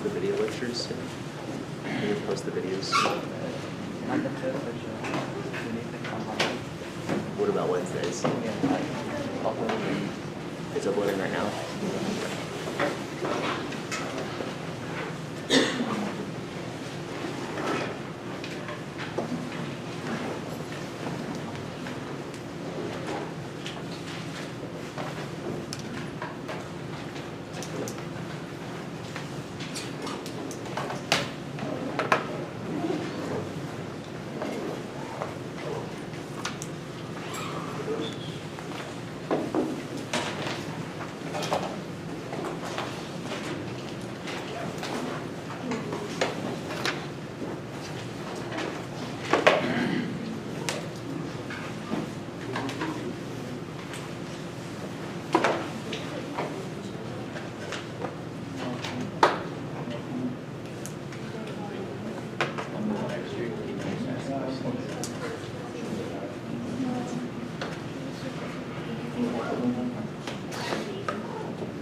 the video lectures soon? Can you post the videos soon? Not the first lecture. You need to come on. What about Wednesdays? Yeah, uploading. It's uploading right now.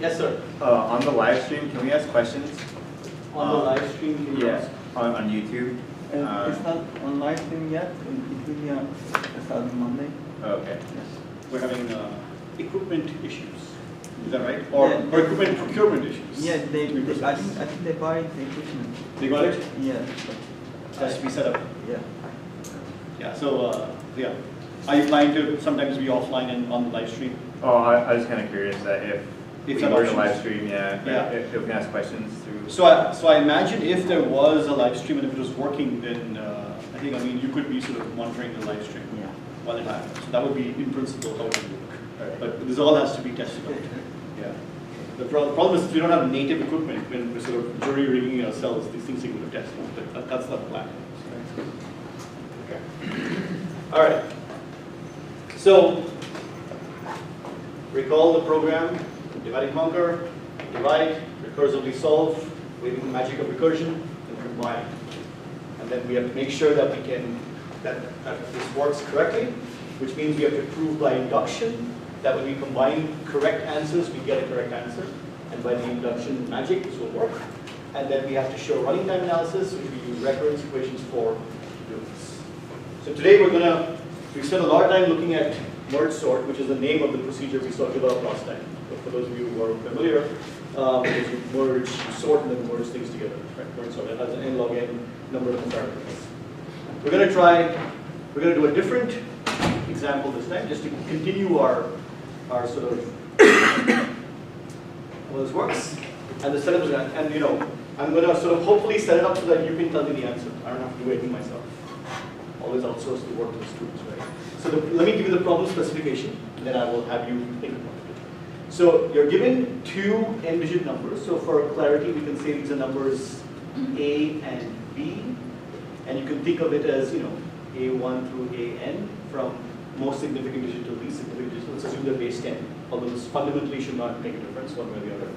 Yes, sir. On the live stream, can we ask questions? On the live stream, can you ask? On YouTube. It's not on live stream yet. It will be on starting Monday. Okay. Yes. We're having equipment issues. Is that right? Or, Yeah. or equipment procurement issues? Yeah, to be I precise. think they buy the equipment. They got it? Yeah. It has to be set up. Yeah. Yeah. So yeah. Are you planning to sometimes be offline and on the live stream? Oh, I was kind of curious that if It's we an were to option. live stream, Yeah. if we can ask questions through. So I imagine if there was a live stream and if it was working, then I mean you could be sort of monitoring the live stream Yeah. while it happens. So that would be in principle how it would work. Right. But this all has to be tested out. Yeah. The problem is we don't have native equipment when we're sort of jury rigging it ourselves. These things are going to test. But that's not the plan. Okay. All right. So recall the program: divide and conquer, divide, recursively solve, waving the magic of recursion, and combine. And then we have to make sure that we can that this works correctly, which means we have to prove by induction that when we combine correct answers, we get a correct answer. And by the induction magic, this will work. And then we have to show running time analysis, which we use recurrence equations for to do this. So today we spent a lot of time looking at merge sort, which is the name of the procedure we saw develop last time. But for those of you who are familiar, is you merge, you sort, and then merge things together. Right? Merge sort. It has an n log n number of comparables. We're going to do a different example this time, just to continue our sort of how this works. And the setup is that, and I'm going to sort of hopefully set it up so that you can tell me the answer. I don't have to do anything myself. Always outsource the work to the students, right? So let me give you the problem specification, and then I will have you think about it. So you're given two n-digit numbers. So for clarity, we can say these are numbers A and B, and you can think of it as A1 through AN from most significant digit to least significant digit. Let's assume they're base 10, although this fundamentally should not make a difference one way or the other.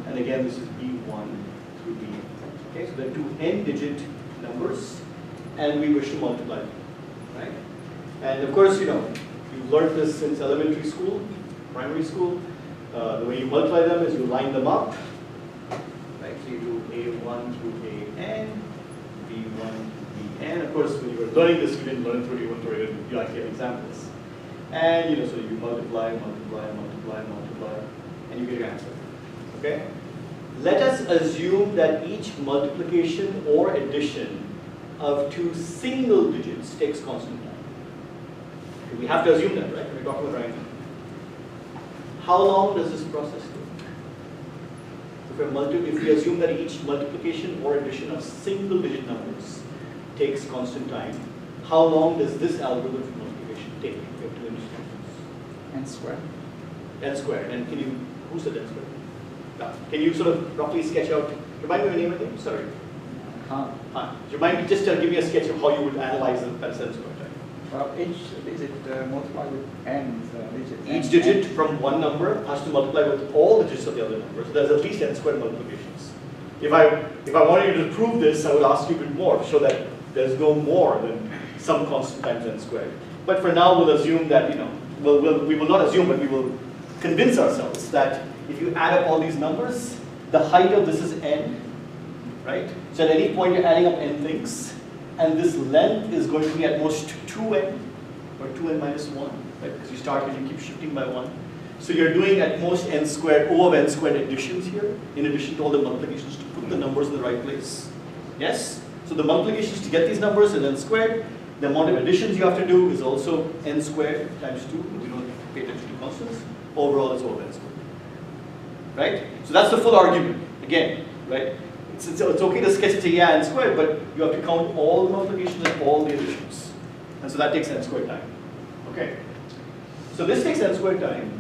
And again, this is B1 through B. Okay, so they're two n-digit numbers, and we wish to multiply them, right? And of course, you've learned this since elementary school, primary school. The way you multiply them is you line them up, right? So you do A1 through AN, B1 through BN. Of course, when you were learning this, you didn't learn through A1 through AN, you actually have examples. And so you multiply, multiply, multiply, multiply, and you get your answer. Okay? Let us assume that each multiplication or addition of two single digits takes constant time. We have to assume that, right? We're talking about triangle. How long does this process take? If we assume that each multiplication or addition of single digit numbers takes constant time, how long does this algorithm for multiplication take? We have two instructions. N squared. N squared. And who said N squared? Yeah. Can you sort of roughly sketch out, remind me of your name again? Sorry. Huh. Do you mind just give me a sketch of how you would analyze that N squared time? Well, each digit multiplied with n digits. Each digit from one number has to multiply with all digits of the other number. So there's at least n squared multiplications. If I wanted you to prove this, I would ask you a bit more, so that there's no more than some constant times n squared. But for now, we'll assume that, we will not assume, but we will convince ourselves that if you add up all these numbers, the height of this is n, right? So at any point you're adding up n things, and this length is going to be at most 2n, or 2n minus 1, right? Because you start and you keep shifting by 1. So you're doing at most n squared, O of n squared additions here, in addition to all the multiplications to put the numbers in the right place. Yes? So the multiplications to get these numbers is n squared. The amount of additions you have to do is also n squared times 2. We don't pay attention to constants. Overall, it's O of n squared. Right? So that's the full argument. Again, right? It's okay to sketch it to n squared, but you have to count all the multiplications and all the additions. And so that takes n squared time. Okay. So this takes n squared time.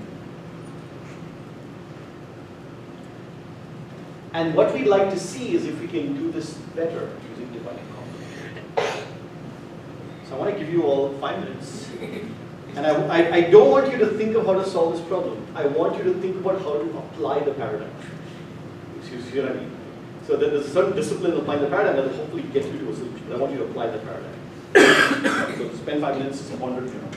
And what we'd like to see is if we can do this better using dividing complement. So I want to give you all 5 minutes. And I don't want you to think of how to solve this problem. I want you to think about how to apply the paradigm. You see what I mean? So there's a certain discipline in applying the paradigm that will hopefully get you to a solution. But I want you to apply the paradigm. So spend 5 minutes, ponder, you know.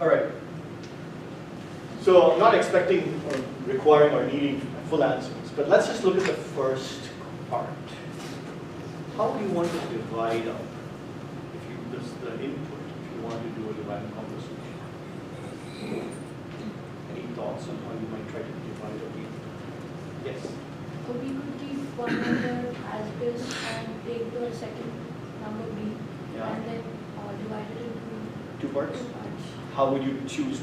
All right. So I'm not expecting or requiring or needing full answers, but let's just look at the first part. How do you want to divide up? If you this is the input, if you want to do a divide and conquer solution. Any thoughts on how you might try to divide up? Yes. So we could keep one number as this and take the second number B Yeah. and then divide it into Two parts. two parts. How would you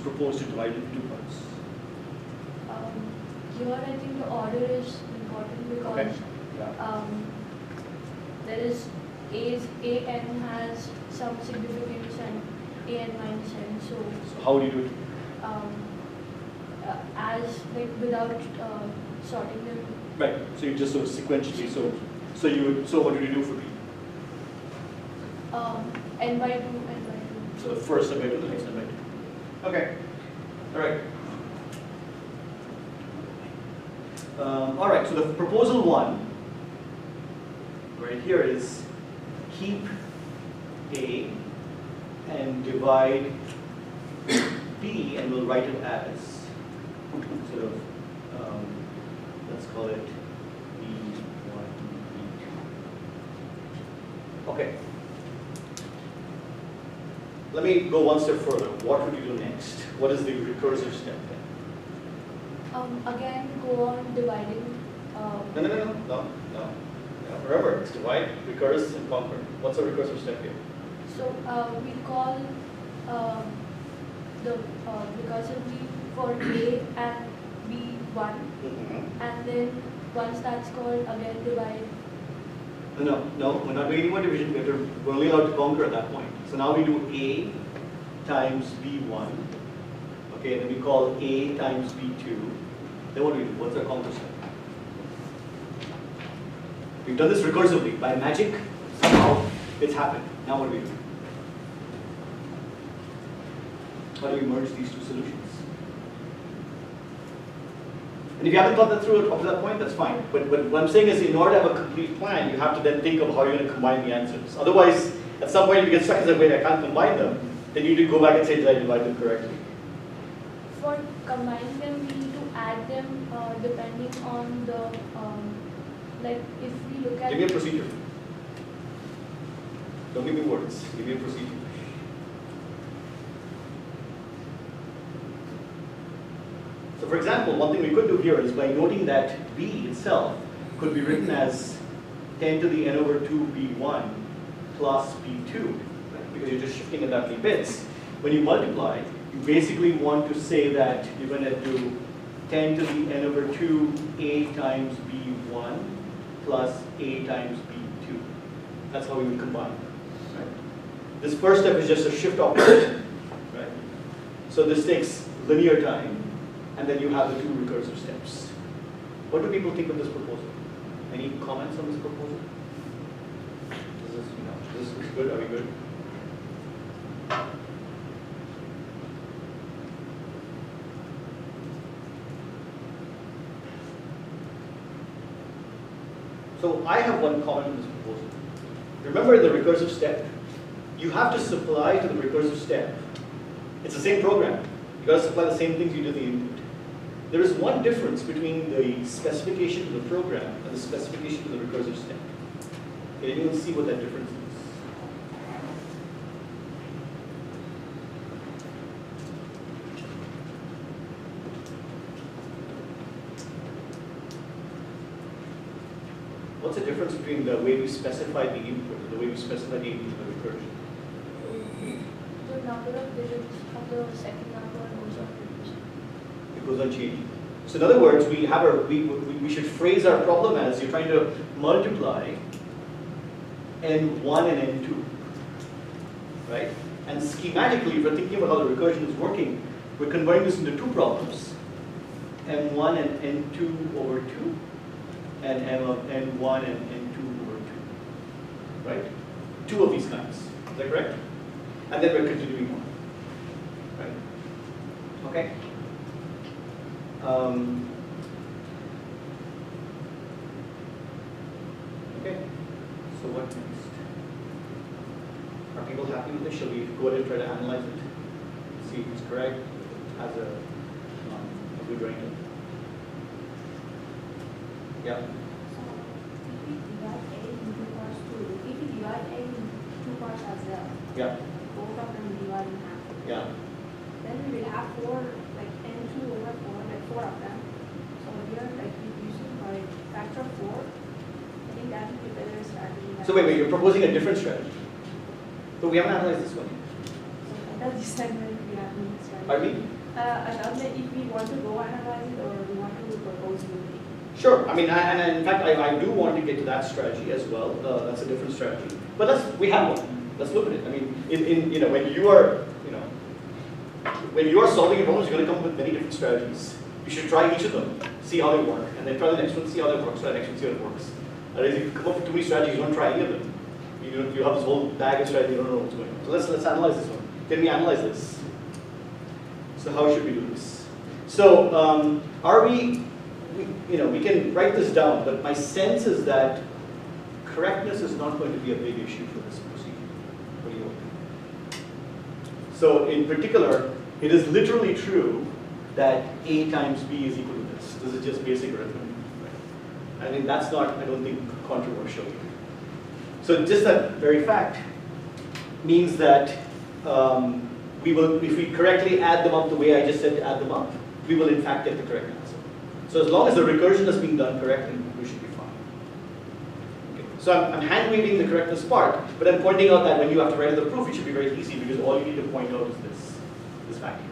propose to divide it into two parts? Here I think the order is important Okay. because Yeah. there is an has some significance and an minus n. So So how would you do it? as like without sorting them. Right. So you just sort of sequentially. So what would you do for B? N by 2, N by 2. So the first n by 2, the next n by 2. Okay. All right. All right. So the proposal 1 right here is keep A and divide B, and we'll write it as sort of let's call it B1, B2. Okay. Let me go one step further. What would you do next? What is the recursive step then? Again, go on dividing. No. Remember, it's divide, recurse, and conquer. What's the recursive step here? So we call the recursively for A and B1, and then once that's called, again divide. No, we're not doing any more division. We're only allowed to conquer at that point. So now we do A times B1. Okay, and then we call A times B2. Then what do we do? What's our conquer step? We've done this recursively. By magic, somehow it's happened. Now what do we do? How do we merge these two solutions? And if you haven't thought that through up to that point, that's fine. But what I'm saying is, in order to have a complete plan, you have to then think of how you're going to combine the answers. Otherwise, at some point, if you get stuck and say, wait, I can't combine them, then you need to go back and say, did I divide them correctly? For combining them, we need to add them depending on the, like if we look at. Give me a procedure. Don't give me words. Give me a procedure. So for example, one thing we could do here is by noting that B itself could be written as 10 to the n over 2 B1 plus B2, right? Because you're just shifting it that many bits. When you multiply, you basically want to say that you're going to do 10 to the n over 2 A times B1 plus A times B2. That's how we would combine. Right? This first step is just a shift operation. Right? So this takes linear time, and then you have the two recursive steps. What do people think of this proposal? Any comments on this proposal? This is good. Are we good? So I have one comment on this proposal. Remember the recursive step? You have to supply to the recursive step. It's the same program. You got to supply the same things you do the input. There is one difference between the specification to the program and the specification to the recursive step. Can anyone see what that difference is? What's the difference between the way we specify the input and the way we specify the input to the recursion? The number of digits of the second number goes on reducing. It goes on changing. So in other words, we should phrase our problem as you're trying to multiply n1 and n2, right? And schematically, if we're thinking about how the recursion is working, we're converting this into two problems, m1 and n2 over 2, and m of n1 and n2 over 2, right? Two of these kinds, is that correct? And then we're continuing on, right? Okay? Okay, so what next? Are people happy with this? Shall we go ahead and try to analyze it? see if it's correct, has a good ranking. Yeah. So if we divide A into parts 2, if we divide A into 2 parts as well, Yeah. both of them divide in half, Yeah. then we will have 4, like n2 over 4, like 4 of them. So here, like using by factor of 4, I think that would be better strategy. So wait, you're proposing a different strategy. But we haven't analyzed this one. So I thought this time we have to strategy. Pardon me? I thought that if we want to go analyze it or we want to propose unity. Sure. I mean, and in fact, I do want to get to that strategy as well. That's a different strategy. But we have one. Let's look at it. I mean, when you are, when you are solving a problem, you're going to come up with many different strategies. You should try each of them, see how they work, and then try the next one, see how they work. So the next one, see how it works. Otherwise, if you come up with too many strategies, you don't try any of them. You have this whole bag of strategies, you don't know what's going on. So let's analyze this one. Can we analyze this? So how should we do this? So are we can write this down, but my sense is that correctness is not going to be a big issue for this procedure. What do you think? So in particular, it is literally true that A times B is equal to this. This is just basic arithmetic. I mean, that's not, I don't think, controversial. So just that very fact means that we will, if we correctly add them up the way I just said to add them up, we will in fact get the correct answer. So as long as the recursion is being done correctly, we should be fine. Okay. So I'm hand-waving the correctness part, but I'm pointing out that when you have to write the proof, it should be very easy because all you need to point out is this fact here.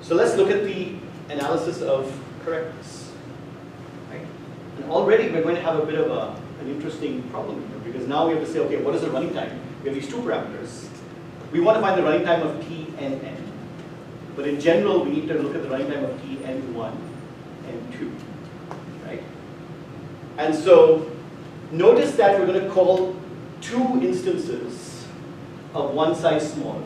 So let's look at the analysis of correctness. Right? And already we're going to have a bit of an interesting problem here because now we have to say, okay, what is the running time? We have these two parameters. We want to find the running time of t and n. But in general, we need to look at the running time of t n1 and 2, right? And so notice that we're going to call two instances of one size smaller.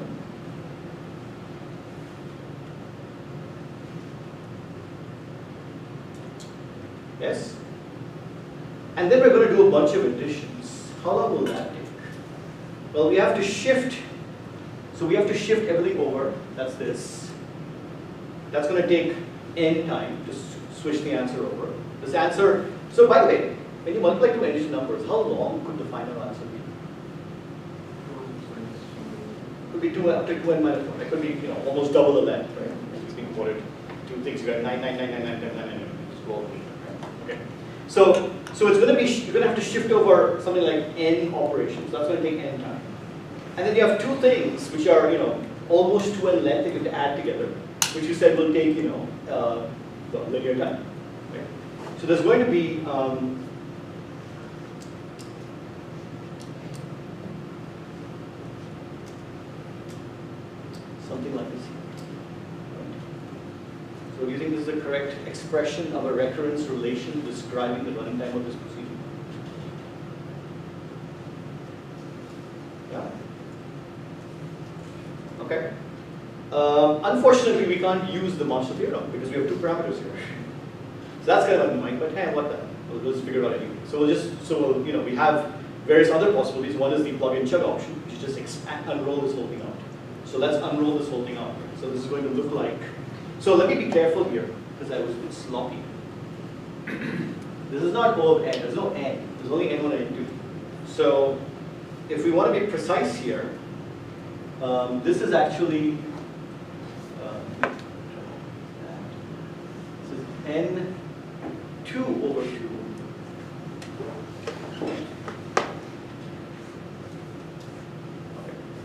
Yes? And then we're going to do a bunch of additions. How long will that take? Well, we have to shift. So we have to shift everything over. That's this. That's going to take n time to switch the answer over. This answer, so by the way, when you multiply two n-digit numbers, how long could the final answer be? Could be 2 up to 2n minus 1. It could be almost double the length, right? It's being quoted. Two things, you got 9, 9, 9, 9, 9, 10, 9, 9, 9. Just roll it. Okay. So it's going to be, you're going to have to shift over something like n operations. That's going to take n time. And then you have two things which are, almost 2n length that you have to add together, which you said will take, linear time. Okay. So there's going to be something like this here. So do you think this is the correct expression of a recurrence relation describing the running time of this procedure? Yeah? Okay. Unfortunately, we can't use the monster theorem because we have two parameters here. So that's kind of annoying, but hey, what the? We'll just figure it out anyway. So we have various other possibilities. One is the plug-in chug option, which is just unroll this whole thing out. So let's unroll this whole thing out. So this is going to look like. So let me be careful here because I was a bit sloppy. This is not O of n. There's no n. There's only n1 and n2. So if we want to be precise here, this is actually this is n2 over 2.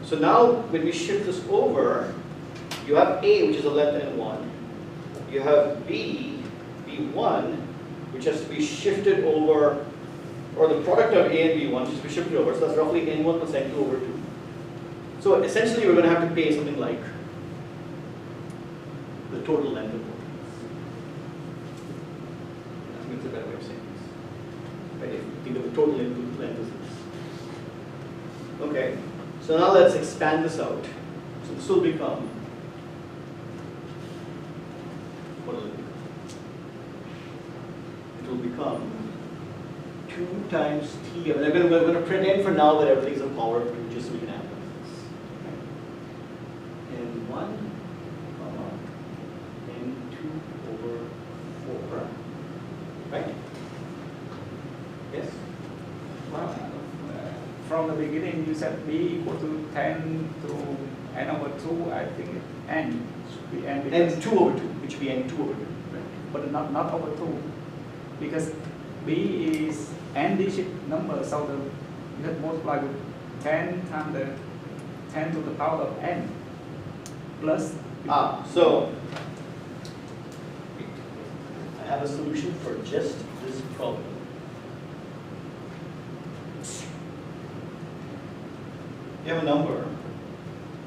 So now when we shift this over, you have A, which is a length n1. You have B, B1, which has to be shifted over, or the product of A and B1 just be shifted over. So that's roughly n1 plus n2 over 2. So essentially we're going to have to pay something like the total length of both. I think it's a better way of saying this. Right? If you think of the total length as this. Okay. So now let's expand this out. So this will become, what will it become? It will become 2 times t. And we're going to pretend for now that everything's a power of 2 just so we can analyze this. n1, comma, n2 over 4, right? Yes? Well, from the beginning, you said b equal to 10 to n over 2. I think n should be n because n2 over 2, which should be n2 over 2. but not over 2, because b is n digit number, so you have to multiply with 10 times the 10 to the power of n plus. So I have a solution for just this problem. You have a number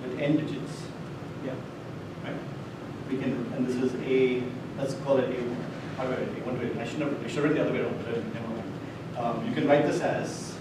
with n digits, Yeah. right? We can, and this is a, let's call it a, how do I write it? A1 to a, I should have written the other way around, but never mind. You can write this as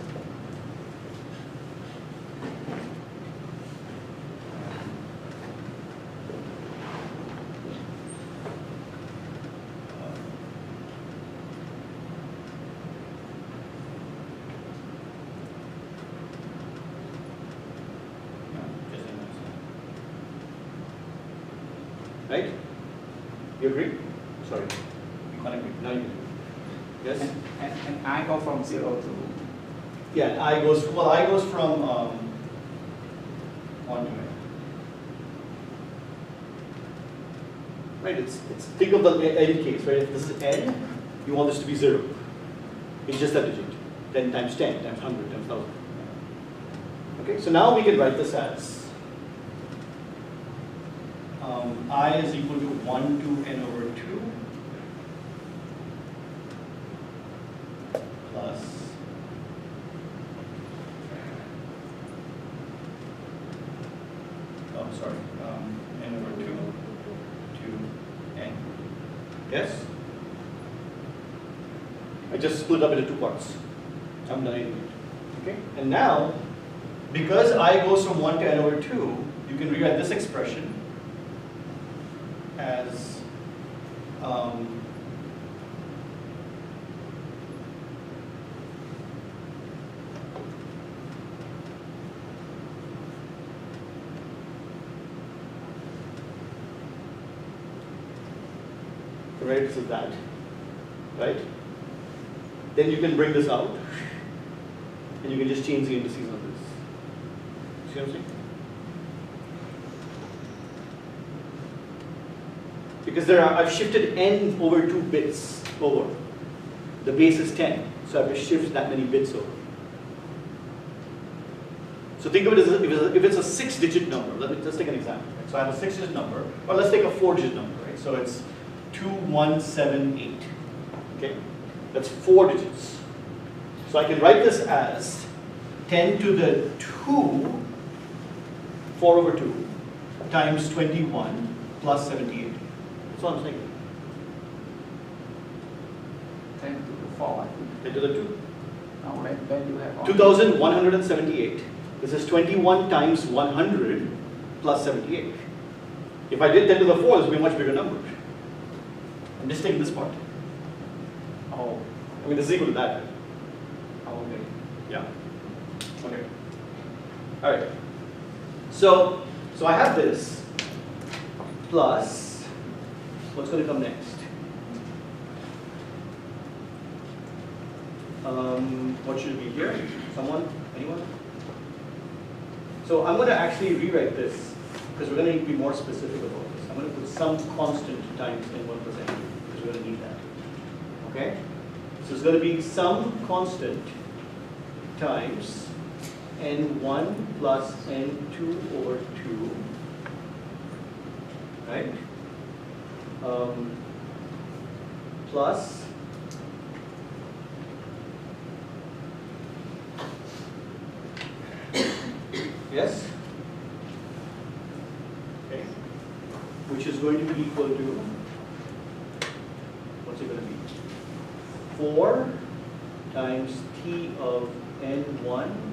right? You agree? Sorry, you can't agree. Now you agree. Yes? And I go from 0 to. Yeah, I goes, well, I goes from 1 to n. Right, it's think of the n case, right? If this is n, you want this to be 0. It's just that digit. 10 times 10 times 100 times 1000. Okay, so now we can write this as I is equal to 1 to n over 2 plus n over 2 to n. Yes? I just split up into 2 parts. I'm done anyway. Okay? And now, because I goes from 1 to n over 2, you can rewrite this expression as right, this is that, right? Then you can bring this out, and you can just change the indices on this. See what I'm saying? Because I've shifted n over 2 bits over. The base is 10, so I have to shift that many bits over. So think of it as if it's a 6-digit number. Let's take an example. Right? So I have a 6-digit number, or let's take a 4-digit number. Right? So it's 2178. Okay, that's 4 digits. So I can write this as 10 to the 2, 4 over 2, times 21 plus 78. That's what I'm saying. 10 to the 4. 10 to the 2. Now then you have 2178. This is 21 times 100 plus 78. If I did 10 to the 4, this would be a much bigger number. I'm just taking this part. Oh, I mean, this is equal to that. okay. Yeah. Okay. All right. So I have this plus what's going to come next? What should be here? Someone? Anyone? So I'm going to actually rewrite this because we're going to need to be more specific about this. I'm going to put some constant times n1 plus n2 because we're going to need that. Okay? So it's going to be some constant times n1 plus n2 over 2, right? Plus yes? Okay. Which is going to be equal to, what's it going to be? 4 times t of n1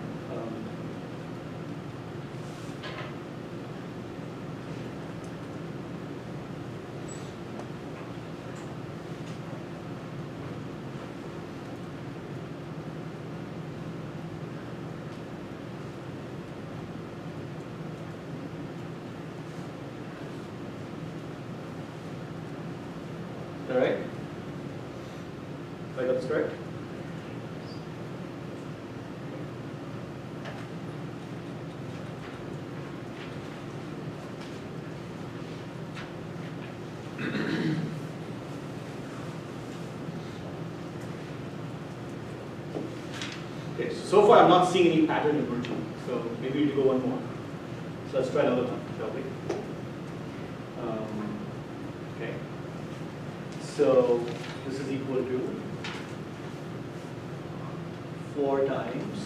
All right? Have I got this correct? Okay, so far I'm not seeing any pattern emerging, so maybe we need to go one more. So let's try another one, shall we? Okay. So this is equal to 4 times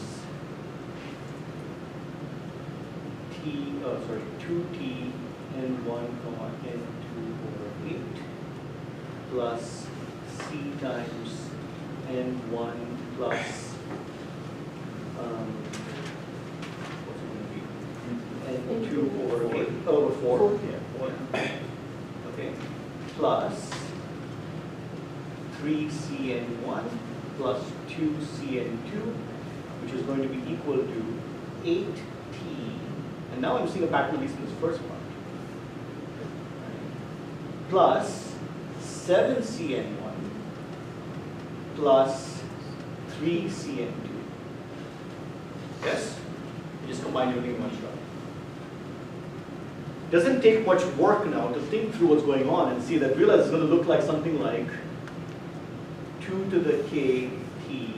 2t n1 comma n2 over 8 plus c times n1 plus what's it going to be? n2 over 8 over 4. Yeah. Okay. Plus 3cn1 plus 2cn2, which is going to be equal to 8t. And now I'm seeing a pattern, at least in this first part. Plus 7cn1 plus 3cn2. Yes? You just combine everything in one shot. Doesn't take much work now to think through what's going on and see that realize it's going to look like something like 2 to the k t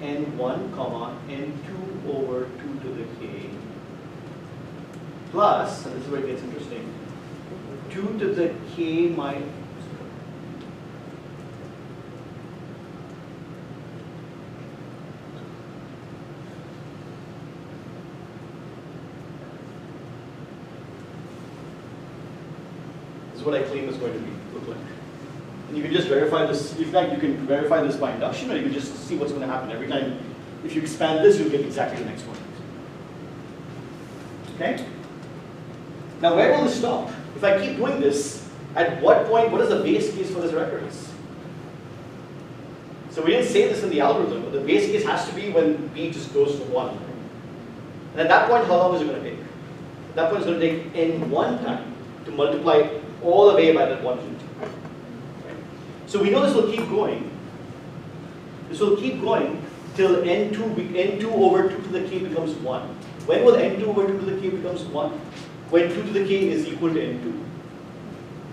n1 comma n2 over 2 to the k plus, and this is where it gets interesting, 2 to the k minus, this is what I claim is going to look like. And you can just verify this, in fact you can verify this by induction, or you can just see what's going to happen every time. If you expand this, you'll get exactly the next one. Okay? Now where will this stop? If I keep doing this, at what point, what is the base case for this recurrence? So we didn't say this in the algorithm, but the base case has to be when b just goes to 1. And at that point, how long is it going to take? At that point, it's going to take n1 time to multiply all the way by that 1 to 2. Right? So we know this will keep going. This will keep going till n2 over 2 to the k becomes 1. When will n2 over 2 to the k becomes 1? When 2 to the k is equal to n2.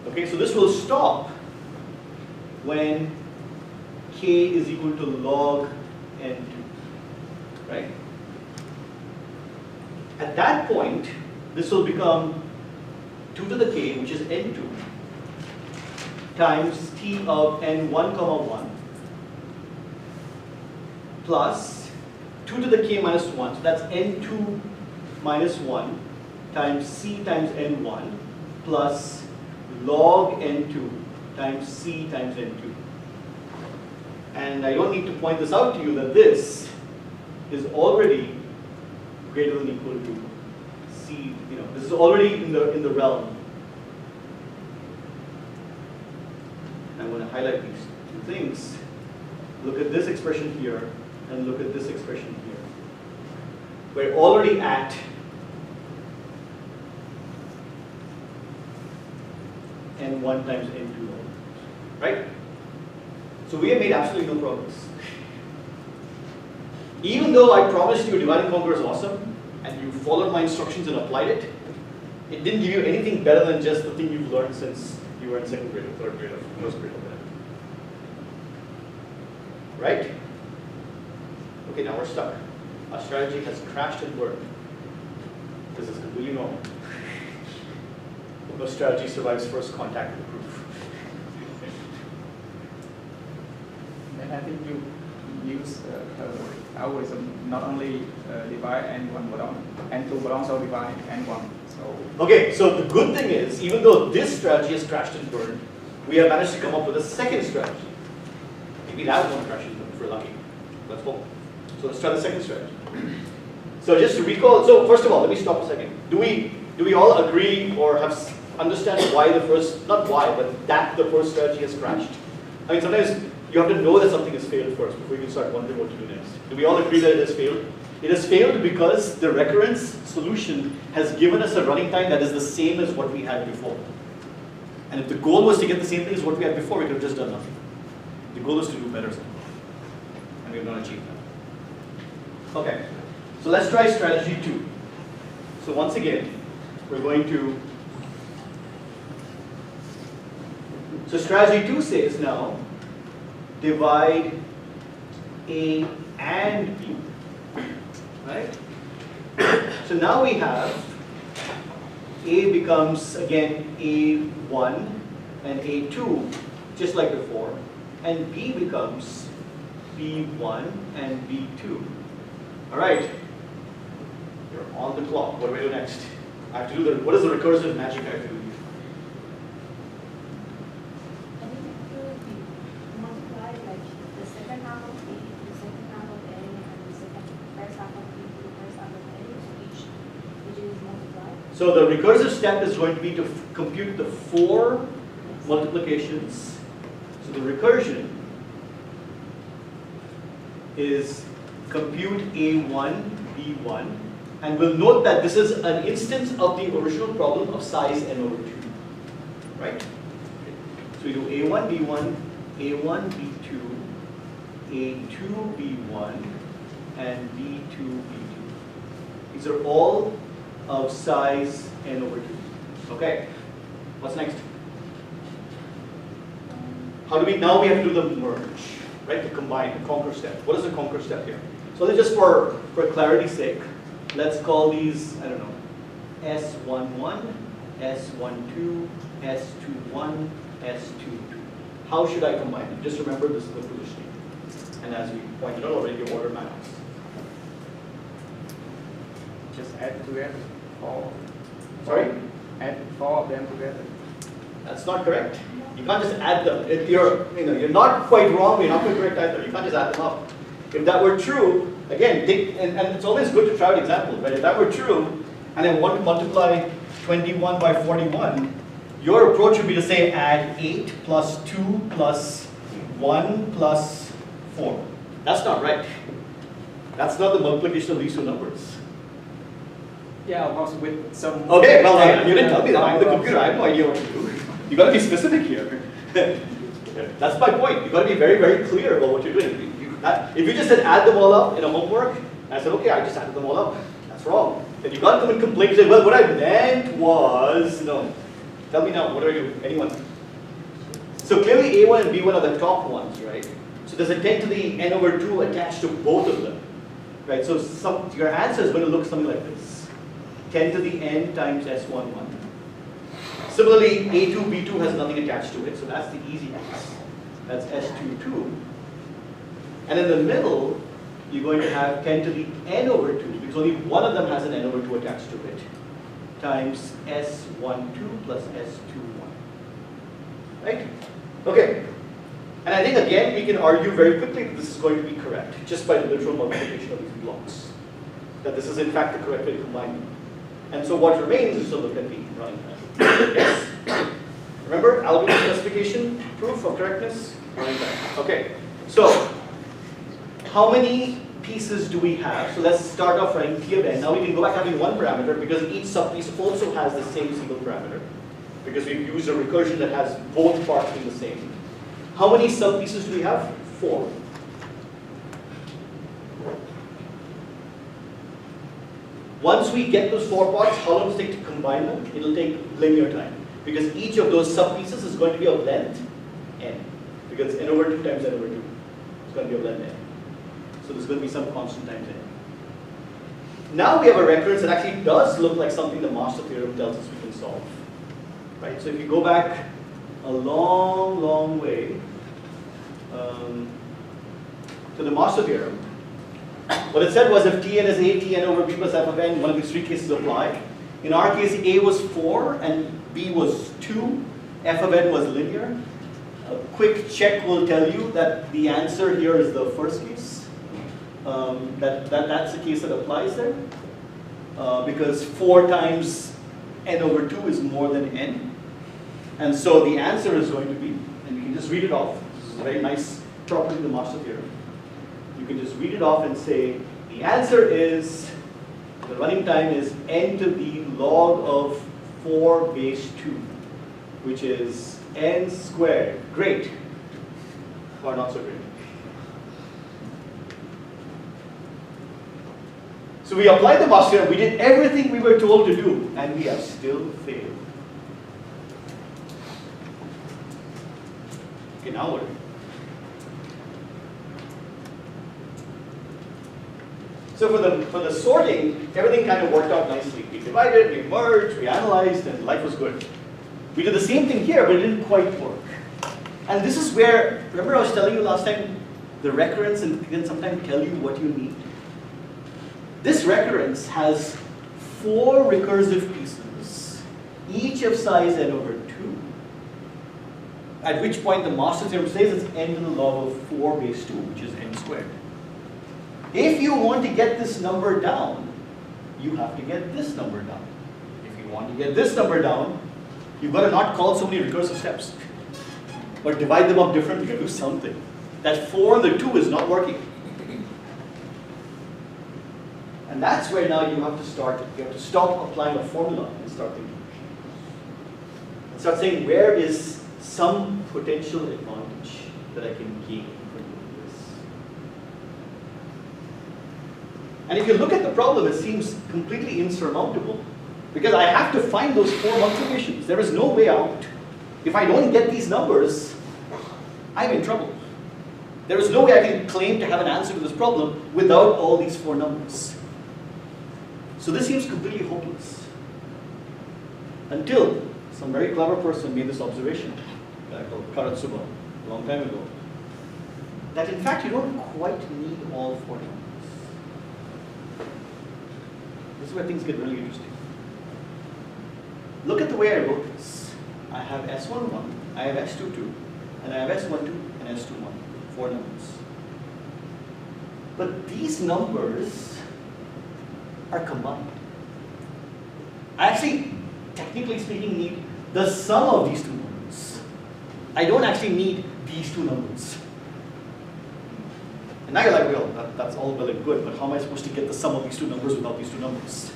Okay, so this will stop when k is equal to log n2. Right? At that point, this will become 2 to the k, which is n2, times t of n1 comma 1, plus 2 to the k minus 1, so that's n2 minus 1, times c times n1, plus log n2 times c times n2. And I don't need to point this out to you that this is already greater than or equal to c, this is already in the realm. I'm going to highlight these two things. Look at this expression here and look at this expression here. We're already at n1 times n2, right? So we have made absolutely no progress. Even though I promised you divide and conquer is awesome, and you followed my instructions and applied it, it didn't give you anything better than just the thing you've learned since you were in 2nd grade or 3rd grade or 1st grade. Right? Okay, now we're stuck. Our strategy has crashed and burned. This is completely normal. No strategy survives first contact with the proof. And I think you use algorithm not only divide n1 but n2 but also divide n1. So okay, so the good thing is, even though this strategy has crashed and burned, we have managed to come up with a second strategy. Maybe that one crashes and burns if we're lucky. Let's hope. So let's try the second strategy. So just to recall, so first of all, let me stop a second. Do we all agree or understand why the first, not why, but that the first strategy has crashed? I mean, sometimes you have to know that something has failed first before you can start wondering what to do next. Do we all agree that it has failed? It has failed because the recurrence solution has given us a running time that is the same as what we had before. And if the goal was to get the same thing as what we had before, we could have just done nothing. The goal is to do better somehow. And we have not achieved that. Okay, so let's try strategy 2. So once again, we're going to, so strategy 2 says now, divide A and B, right? So now we have, A becomes again A1 and A2, just like before, and B becomes B1 and B2. All right, you're on the clock. What do I do next? I have to do the, what is the recursive magic I have to do? I think you multiply like the second half of B to the second half of A and the first half of B to the first half of A, so each is multiplied. So the recursive step is going to be to compute the 4 multiplications. So the recursion is compute A1, B1, and we'll note that this is an instance of the original problem of size n over 2, right? So we do A1, B1, A1, B2, A2, B1, and B2, B2. These are all of size n over 2. Okay, what's next? How do we, now we have to do the merge, right? The combine, the conquer step. What is the conquer step here? So then just for clarity's sake, let's call these, I don't know, S11, S12, S21, S22. How should I combine them? Just remember this is the positioning. And as we pointed out already, the order matters. Just add together. 4. Sorry? Add 4 of them together. That's not correct. You can't just add them. If you're not quite wrong, you're not quite correct either. You can't just add them up. If that were true, again, and it's always good to try out examples, right? If that were true, and I want to multiply 21 by 41, your approach would be to say add 8 plus 2 plus 1 plus 4. That's not right. That's not the multiplication of these two numbers. Yeah, of course, with some. Okay, well, you didn't tell me that. I'm the computer. I have no idea what to do. You got to be specific here. That's my point. You got to be very, very clear about what you're doing. If you just said add them all up in a homework, and I said, okay, I just added them all up. That's wrong. Then you got to come and complain and say, well, what I meant was, no. Tell me now, what do I do? Anyone? So clearly A1 and B1 are the top ones, right? So there's a 10 to the n over 2 attached to both of them, right? So your answer is going to look something like this. 10 to the n times S11. Similarly, A2, B2 has nothing attached to it, so that's the easy piece. That's S22. And in the middle, you're going to have 10 to the n over 2, because only one of them has an n over 2 attached to it, times S12 plus S21. Right? Okay. And I think, again, we can argue very quickly that this is going to be correct, just by the literal multiplication of these blocks. That this is, in fact, the correct way to combine them. And so what remains is to look at the running time. Yes? Remember, algorithm specification, proof of correctness, running time. Okay. So, how many pieces do we have? So let's start off writing T of n. Now we can go back having one parameter because each subpiece also has the same single parameter. Because we've used a recursion that has both parts being the same. How many subpieces do we have? 4. Once we get those 4 parts, how long does it take to combine them? It'll take linear time. Because each of those subpieces is going to be of length n. Because n over 2 times n over 2 is going to be of length n. So there's going to be some constant times n. Now we have a recurrence that actually does look like something the master theorem tells us we can solve. Right? So if you go back a long, long way to the master theorem, what it said was if Tn is A, Tn over B plus f of n, one of these 3 cases apply. In our case, A was 4 and B was 2, f of n was linear. A quick check will tell you that the answer here is the first case. That's the case that applies there. Because 4 times n over 2 is more than n. And so the answer is going to be, and you can just read it off. This is a very nice property of the master theorem. You can just read it off and say, the answer is, the running time is n to the log of 4 base 2. which is n squared. Great. Or not so great. So we applied the Gauss theorem, we did everything we were told to do, and we have still failed. Okay, now what? So for the sorting, everything kind of worked out nicely. We divided, we merged, we analyzed, and life was good. We did the same thing here, but it didn't quite work. And this is where, remember I was telling you last time, the recurrence can sometimes tell you what you need. This recurrence has 4 recursive pieces, each of size n over 2, at which point the master theorem says it's n to the log of 4 base 2, which is n squared. If you want to get this number down, you have to get this number down. If you want to get this number down, you've got to not call so many recursive steps, but divide them up differently to do something. That 4 and the 2 is not working. And that's where now you have to start, you have to stop applying a formula and start thinking. And start saying, where is some potential advantage that I can gain from doing this? And if you look at the problem, it seems completely insurmountable. Because I have to find those 4 multiplications. There is no way out. If I don't get these numbers, I'm in trouble. There is no way I can claim to have an answer to this problem without all these 4 numbers. So this seems completely hopeless. Until some very clever person made this observation, a guy called Karatsuba, a long time ago, that in fact you don't quite need all 4 numbers. This is where things get really interesting. Look at the way I wrote this. I have S11, I have S22, and I have S12 and S21, 4 numbers. But these numbers are combined. I actually, technically speaking, need the sum of these 2 numbers. I don't actually need these 2 numbers. And now you're like, well, that's all well and good, but how am I supposed to get the sum of these 2 numbers without these 2 numbers?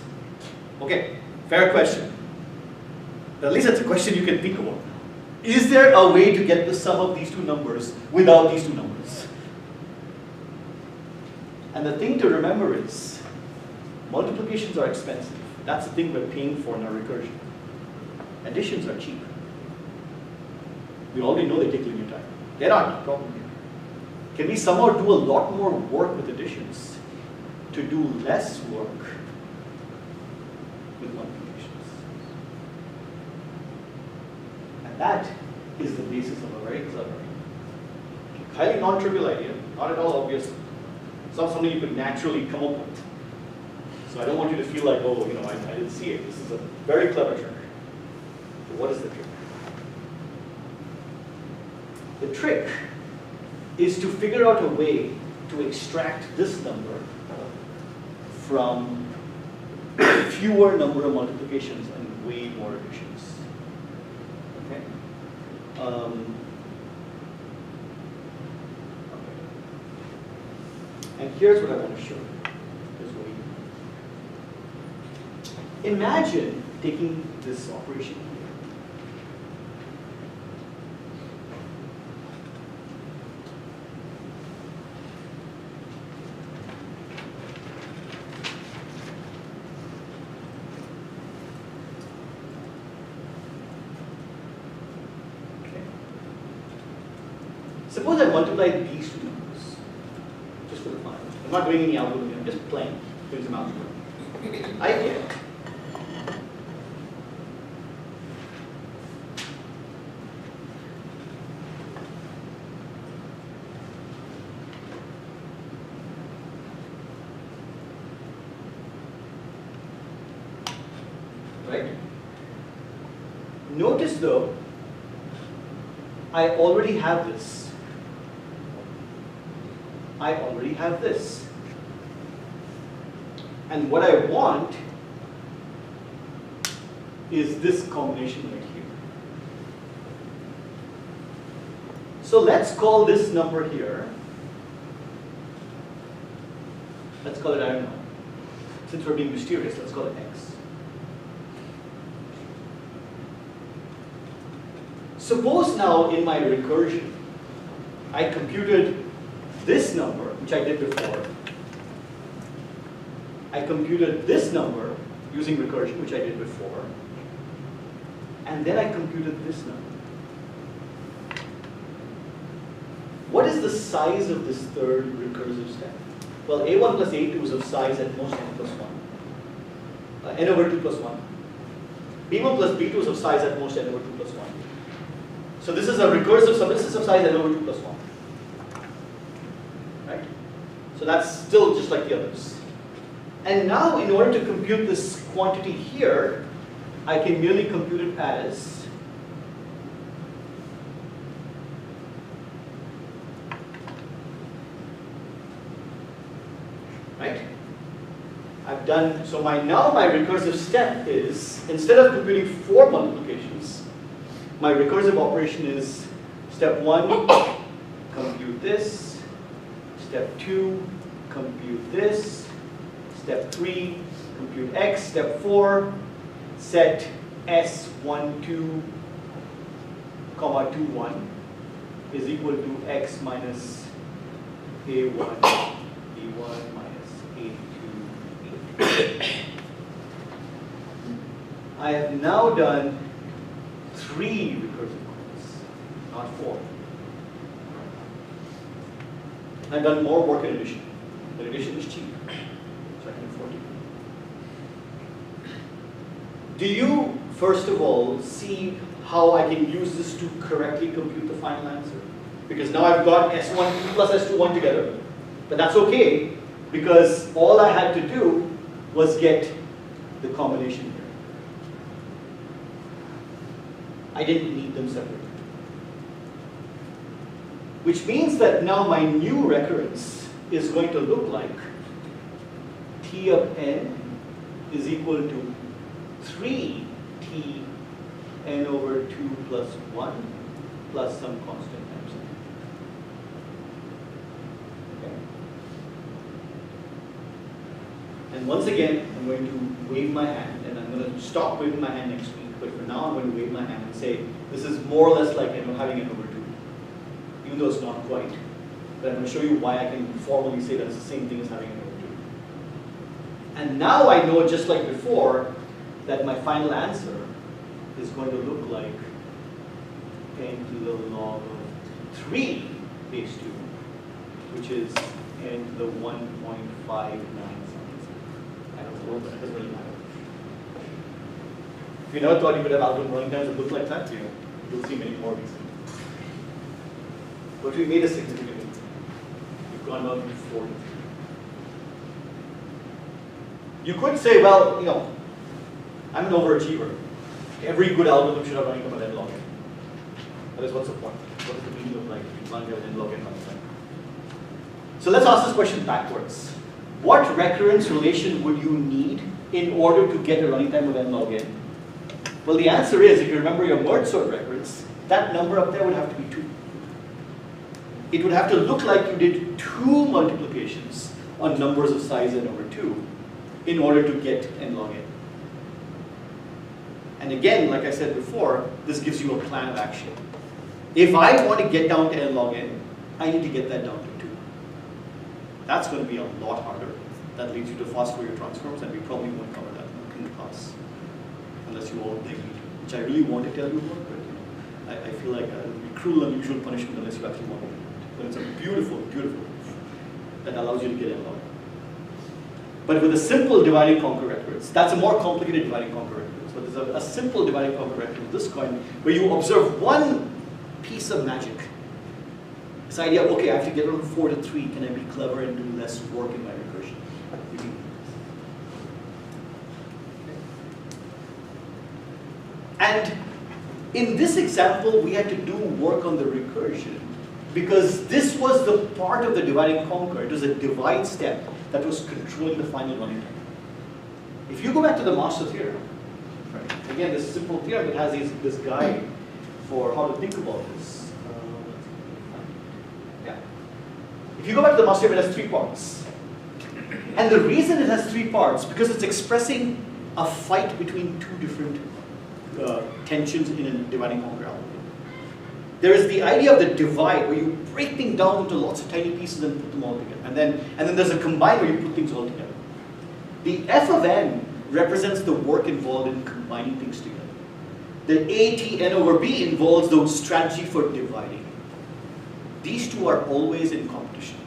Okay, fair question. At least that's a question you can think about. Is there a way to get the sum of these 2 numbers without these 2 numbers? And the thing to remember is, multiplications are expensive. That's the thing we're paying for in our recursion. Additions are cheap. We already know they take linear time. They're not a problem here. Can we somehow do a lot more work with additions to do less work with multiplications? And that is the basis of a very clever, highly non-trivial idea, not at all obvious. It's not something you could naturally come up with. So I don't want you to feel like, oh, you know, I didn't see it. This is a very clever trick. But what is the trick? The trick is to figure out a way to extract this number from fewer number of multiplications and way more additions. Okay? Okay. And here's what I want to show you. Imagine taking this operation here. Okay. Suppose I multiply these 2 numbers, just for the fun. I'm not doing any algorithm, I'm just playing, doing some algorithm. I get right? Notice though, I already have this. I already have this. And what I want is this combination right here. So let's call this number here, let's call it, I don't know, since we're being mysterious, let's call it x. Suppose now in my recursion, I computed this number, which I did before. I computed this number using recursion, which I did before. And then I computed this number. What is the size of this third recursive step? Well, a1 plus a2 is of size at most n plus 1. N over 2 plus 1. b1 plus b2 is of size at most n over 2 plus 1. So this is a recursive subsystem of size n over 2 plus 1. Right? So that's still just like the others. And now in order to compute this quantity here, I can merely compute it as right? I've done, so now my recursive step is, instead of computing 4 multiplications, my recursive operation is step 1, compute this, step 2, compute this, step 3, compute x, step 4, set s12, comma 21 is equal to x minus a1, b1 minus a2, a3. I have now done 3 recursive calls, not 4. I've done more work in addition. But addition is cheap, so I can afford it. Do you, first of all, see how I can use this to correctly compute the final answer? Because now I've got S1 plus S21 together. But that's okay, because all I had to do was get the combination here. I didn't need them separately. Which means that now my new recurrence is going to look like T of n is equal to 3t n over 2 plus 1 plus some constant times n. Okay. And once again, I'm going to wave my hand, and I'm going to stop waving my hand next week. But for now, I'm going to wave my hand and say, this is more or less like having n over 2. Even though it's not quite. But I'm going to show you why I can formally say that it's the same thing as having n over 2. And now I know, just like before, that my final answer is going to look like n to the log of 3 base 2, which is n to the 1.59 something. I don't know, but it doesn't really matter. If you never thought you could have algorithm running times that look like that, you'll see many more of these things. But we made a significant improvement. We've gone down to 43. You could say, well, I'm an overachiever. Every good algorithm should have running time of n log n. That is, what's the point? What is the meaning of like running time of n log n runtime? So let's ask this question backwards. What recurrence relation would you need in order to get a running time of n log n? Well, the answer is, if you remember your merge sort recurrence, that number up there would have to be 2. It would have to look like you did 2 multiplications on numbers of size n over 2 in order to get n log n. And again, like I said before, this gives you a plan of action. If I want to get down to n log n, I need to get that down to 2. That's going to be a lot harder. That leads you to fast Fourier transforms, and we probably won't cover that in the class. Unless you all beg me, which I really want to tell you about, but I feel like it would be cruel and unusual punishment unless you actually want to do it. But it's a beautiful, beautiful proof that allows you to get n log n. But with a simple divide and conquer recurrence, that's a more complicated divide and conquer recurrence. But there's a simple divide and conquer recurrence with this coin, where you observe one piece of magic. This idea, okay, I have to get from 4 to 3. Can I be clever and do less work in my recursion? You can. And in this example, we had to do work on the recursion because this was the part of the divide and conquer. It was a divide step that was controlling the final running time. If you go back to the master theorem, right, again, this simple theorem that has this guide for how to think about this. If you go back to the master theorem, it has 3 parts. And the reason it has 3 parts, because it's expressing a fight between 2 different tensions in a divide and conquer algorithm. there is the idea of the divide, where you break things down into lots of tiny pieces and put them all together. And then there's a combine, where you put things all together. The f of n represents the work involved in combining things together. The a, t, n over b involves the strategy for dividing. These two are always in competition.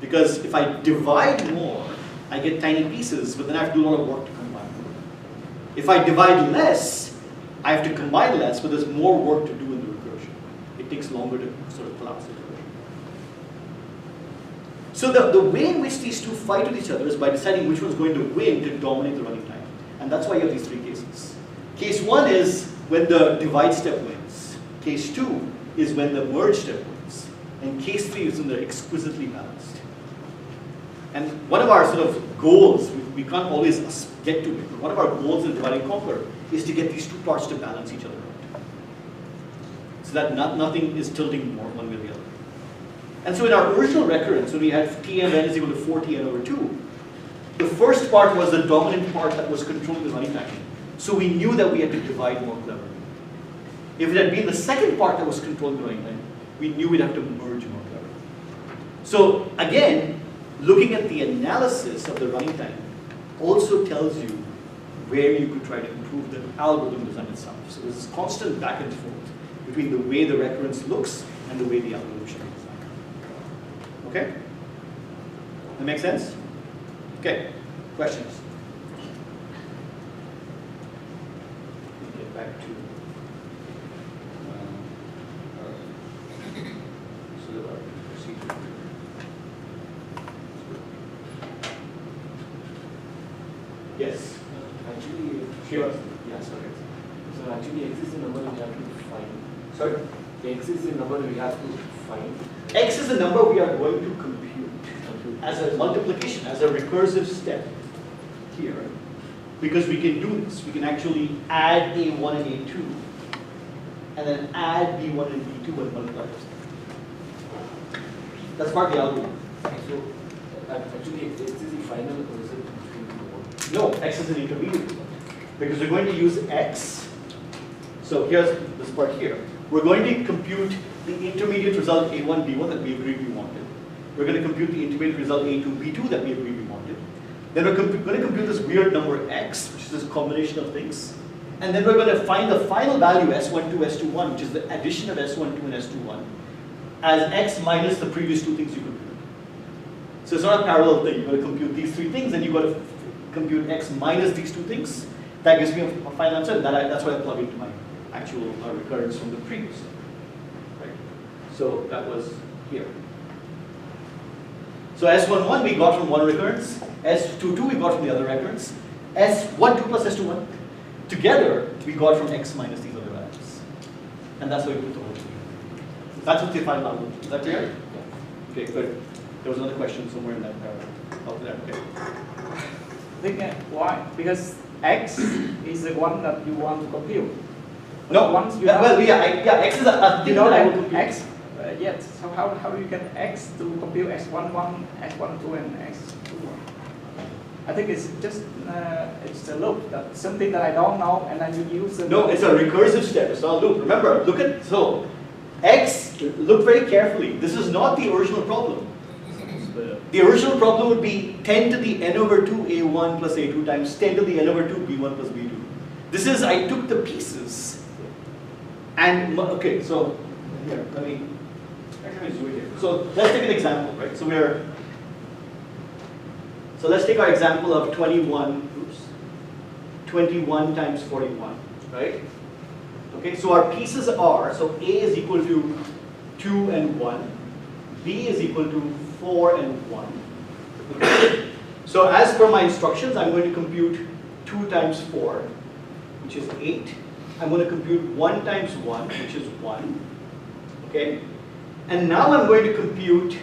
Because if I divide more, I get tiny pieces, but then I have to do a lot of work to combine them. If I divide less, I have to combine less, but there's more work to do in the recursion. It takes longer to sort of collapse the recursion. So the way in which these two fight with each other is by deciding which one's going to win to dominate the running time. And that's why you have these three cases. Case one is when the divide step wins. Case two is when the merge step wins. And case three is when they're exquisitely balanced. And one of our sort of goals, we can't always get to it, but one of our goals in Divide and Conquer is to get these two parts to balance each other out. So that nothing is tilting more one way or the other. And so in our original recurrence, when we had Tn is equal to 4Tn over 2, the first part was the dominant part that was controlling the running time. So we knew that we had to divide more cleverly. If it had been the second part that was controlling the running time, we knew we'd have to merge more cleverly. So again, looking at the analysis of the running time also tells you where you could try to improve the algorithm design itself. So there's this constant back and forth between the way the recurrence looks and the way the algorithm should be designed. Okay? That make sense? Okay. Questions? Let me get back to so the procedure. Yes. Actually, Sure. yeah, sorry. So actually, x is the number we have to find. Sorry? X is the number we have to find. X is the number we are going to compute as a multiplication, as a recursive step here. Because we can do this. We can actually add A1 and A2, and then add B1 and B2 and multiply this. That's part of the algorithm. So actually, x is the final result between the one. No, X is an intermediate result. Because we're going to use X. So here's this part here. We're going to compute the intermediate result A1, B1 that we agreed we wanted. We're going to compute the intermediate result A2, B2 that we agreed we wanted. Then we're going to compute this weird number X, which is this combination of things. And then we're going to find the final value S12, S21, which is the addition of S12 and S21, as X minus the previous two things you computed. So it's not a parallel thing. You've got to compute these three things, and you've got to compute X minus these two things. That gives me a final answer, and that's what I plug into my actual recurrence from the previous step. Right? So that was here. So S11 we got from one recurrence, S22 we got from the other recurrence, S12 plus S21 together we got from X minus these other values. And that's why we put the whole thing. That's what the final algorithm is. Is that clear? Yeah. Okay, good. There was another question somewhere in that paragraph. After that, okay. I think why? Because x is the one that you want to compute. No, Once you well, have, yeah, X is a you thing don't that I will have compute. x yet. So how do you get x to compute x11, x12, and x21? I think it's just it's a loop. That's something that I don't know, and then you use the No, it's a recursive step. It's not a loop. Remember, look at so X. Look very carefully. This is not the original problem. The original problem would be 10 to the n over 2 a1 plus a2 times 10 to the n over 2 b1 plus b2. This is, I took the pieces and, okay, so here, let me do it here. So let's take an example, right? So let's take our example of 21 times 41, right? Okay, so our pieces are, so A is equal to 2 and 1, B is equal to 4 and 1. Okay. So as per my instructions, I'm going to compute 2 times 4, which is 8. I'm going to compute 1 times 1, which is 1. Okay. And now I'm going to compute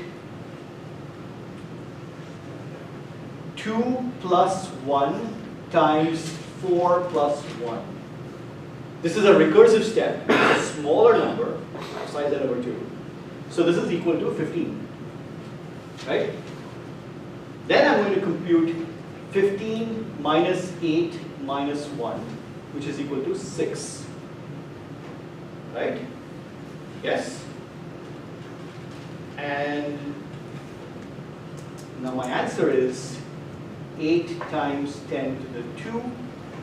2 plus 1 times 4 plus 1. This is a recursive step, a smaller number, size n over 2. So this is equal to 15. Right? Then I'm going to compute 15 minus 8 minus 1, which is equal to 6. Right? Yes? And now my answer is 8 times 10 to the 2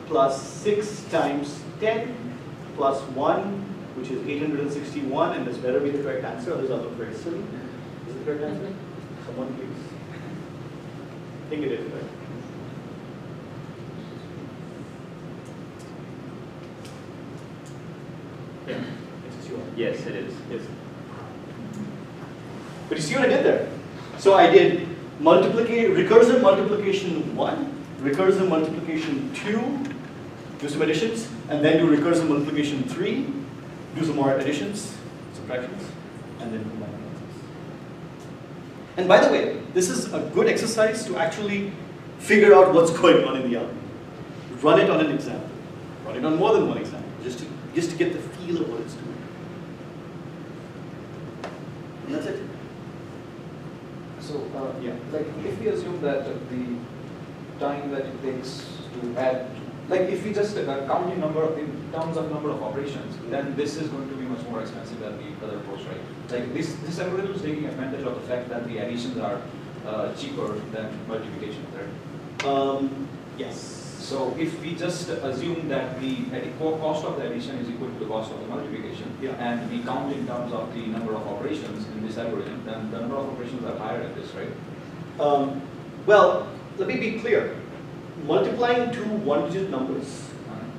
plus 6 times 10 plus 1, which is 861, and this better be the correct answer, others I look very silly. Is it the correct answer? Someone please. I think it is, right? Yeah, it's sure. Yes, it is. Yes. But you see what I did there? So I did recursive multiplication 1, recursive multiplication 2, do some additions, and then do recursive multiplication 3, do some more additions, subtractions, and then combine answers. And by the way, this is a good exercise to actually figure out what's going on in the algorithm. Run it on an example. Run it on more than one example, just to get the feel of what it's doing. And that's it. So, Yeah. like, if we assume that the time that it takes to add, like, if we just count in terms of number of operations, then this is going to be much more expensive than the other approach, right? Like, this algorithm is taking advantage of the fact that the additions are cheaper than multiplication, right? Yes. So if we just assume that the cost of the addition is equal to the cost of the multiplication, Yeah. and we count in terms of the number of operations in this algorithm, then the number of operations are higher at this, right? Well, let me be clear. Multiplying two one-digit numbers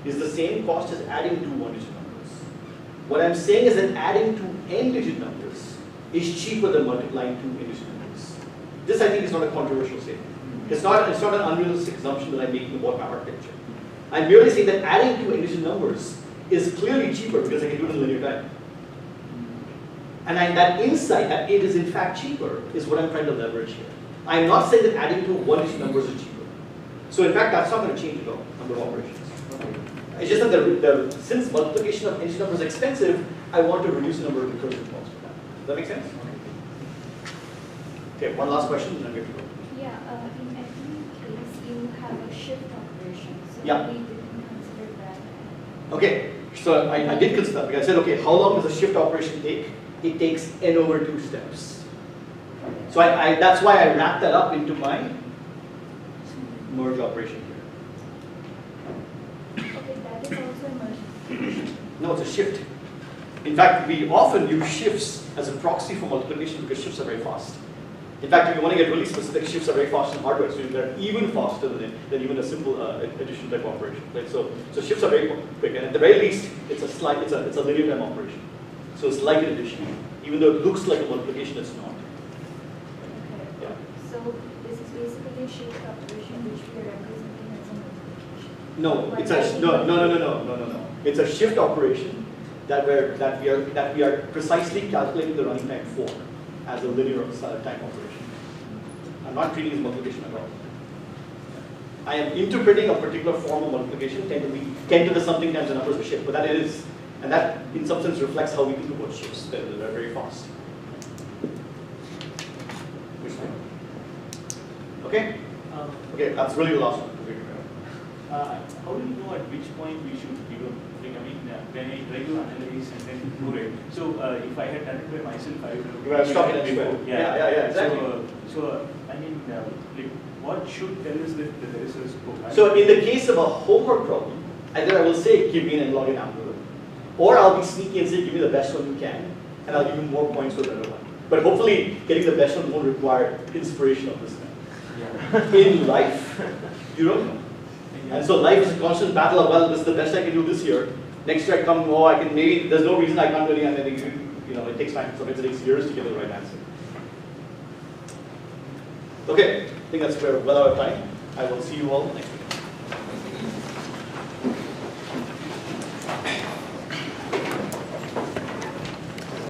is the same cost as adding two one-digit numbers. What I'm saying is that adding two n-digit numbers is cheaper than multiplying two n-digit numbers. This, I think, is not a controversial statement. It's not an unrealistic assumption that I'm making about my architecture. I'm merely saying that adding two n-digit numbers is clearly cheaper because I can do it in linear time. And that insight that it is in fact cheaper is what I'm trying to leverage here. I'm not saying that adding two one-digit numbers is cheaper. So in fact, that's not going to change at all, number of operations. It's just that since multiplication of n-digit numbers is expensive, I want to reduce the number of recursive calls for that. Does that make sense? Okay, one last question and then we have to go. Yeah, in every case you have a shift operation, so Yeah. we didn't consider that. Okay, so I did consider that because I said, okay, how long does a shift operation take? It takes n over 2 steps. So that's why I wrapped that up into my merge operation here. Okay, that is also merged. No, it's a shift. In fact, we often use shifts as a proxy for multiplication because shifts are very fast. In fact, if you want to get really specific, shifts are very fast in hardware, so they're even faster than even a simple addition type operation. Right? So shifts are very quick, and at the very least, it's a linear time operation. So it's like an addition, even though it looks like a multiplication, it's not. Okay. Yeah. So this is basically a shift operation which we are representing as a multiplication. No, it's a no. It's a shift operation that we are precisely calculating the running time for as a linear time operation. I'm not treating it as multiplication at all. I am interpreting a particular form of multiplication, 10 to the something times the numbers of shift, but that it is. And that, in some sense, reflects how we think about shifts. They're very fast. Okay? Okay, that's really the last one. How do you know at which point we should give up? Like, I mean, when I try to analyze and then do it. So, if I had done it by myself, I would have. You have stopped it before. Yeah, exactly. So, I mean, like, what should tell us that there is a scope? So, in the case of a homework problem, either I will say, give me an n-log n algorithm, or I'll be sneaky and say, give me the best one you can, and I'll give you more points for the better one. But hopefully, getting the best one won't require inspiration of this kind. Yeah. In life, you don't know. And so life is a constant battle of, well, this is the best I can do this year. Next year I come, oh, I can maybe, there's no reason I can't do it, and then it takes time. Sometimes it takes years to get the right answer. Okay, I think that's well out of time. I will see you all next week.